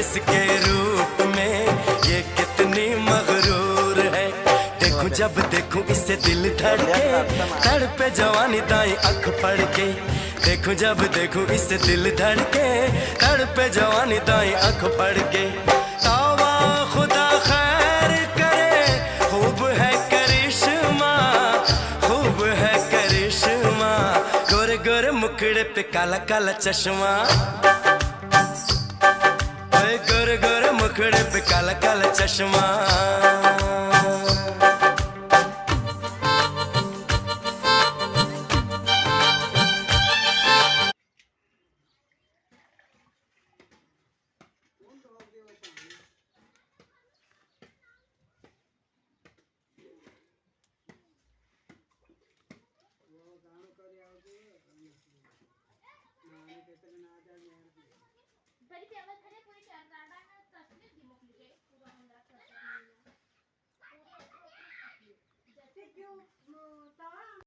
इसके रूप में, ये कितनी मगरूर है। देखूं जब देखूं इससे दिल धड़के, तड़पे जवानी दाई अख पड़ के। देखूं जब देखूं इससे दिल धड़के, तड़पे जवानी दाई अख पड़ के। तौबा खुदा खैर करे, खूब है करिश्मा, खूब है करिश्मा। गोरे गोरे मुखड़े पे काला काला चश्मा, गोरे गोरे मुखड़े पे काला काला चश्मा। ફરીથી હવે ખરે પૂરી ચાર દાડા